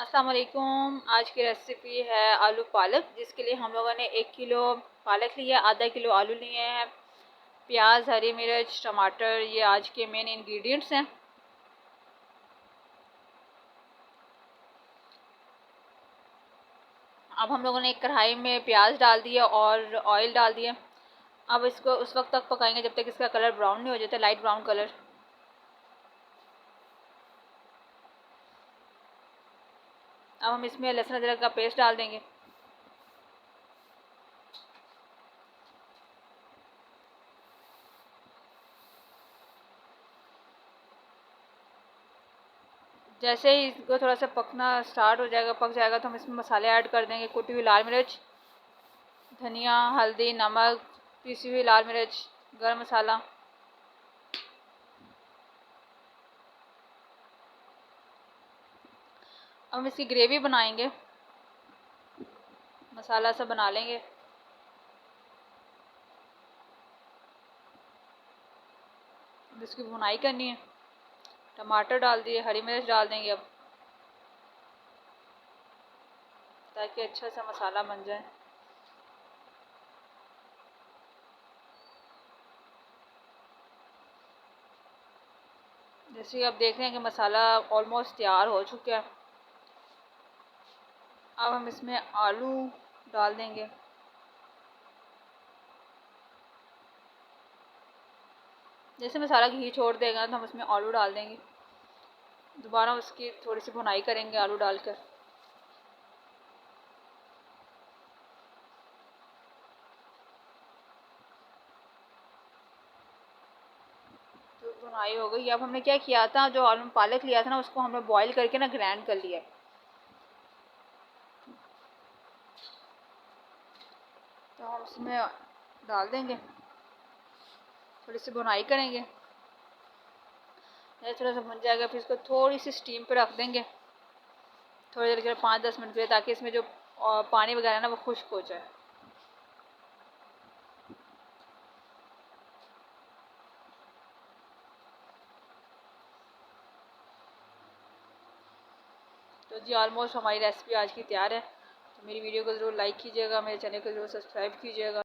अस्सलाम वालेकुम। आज की रेसिपी है आलू पालक, जिसके लिए हम लोगों ने 1 किलो पालक लिया, आधा किलो आलू लिए हैं, प्याज, हरी मिर्च, टमाटर, ये आज के मेन इंग्रेडिएंट्स हैं। अब हम लोगों ने एक कढ़ाई में प्याज डाल दिया और ऑयल डाल दिया। अब इसको उस वक्त तक पकाएंगे जब तक इसका कलर ब्राउन नहीं हो जाता, लाइट ब्राउन कलर। अब हम इसमें लहसुन अदरक का पेस्ट डाल देंगे। जैसे ही इसको थोड़ा सा पकना स्टार्ट हो जाएगा, पक जाएगा, तो हम इसमें मसाले ऐड कर देंगे। कुटी हुई लाल मिर्च, धनिया, हल्दी, नमक, पीसी हुई लाल मिर्च, गरम मसाला। अब हम इसकी ग्रेवी बनाएंगे, मसाला सा बना लेंगे। इसकी भुनाई करनी है। टमाटर डाल दिए, हरी मिर्च डाल देंगे अब, ताकि अच्छा सा मसाला बन जाए। जैसे अब देख रहे हैं कि मसाला ऑलमोस्ट तैयार हो चुका है। अब हम इसमें आलू डाल देंगे। जैसे मसाला घी छोड़ देगा तो हम इसमें आलू डाल देंगे। दोबारा उसकी थोड़ी सी भुनाई करेंगे आलू डालकर। तो भुनाई हो गई। अब हमने क्या किया था, जो आलू पालक लिया था ना, उसको हमने बॉईल करके ना ग्राइंड कर लिया। तो हम इसमें डाल देंगे, थोड़ी सी भुनाई करेंगे। जैसे थोड़ा सा भुन जाएगा, फिर इसको थोड़ी सी स्टीम पे रख देंगे थोड़ी देर के लिए, 5-10 मिनट के लिए, ताकि इसमें जो पानी वगैरह है ना वो खुश्क हो जाए। तो जी ऑलमोस्ट हमारी रेसिपी आज की तैयार है। तो मेरी वीडियो को ज़रूर लाइक कीजिएगा, मेरे चैनल को ज़रूर सब्सक्राइब कीजिएगा।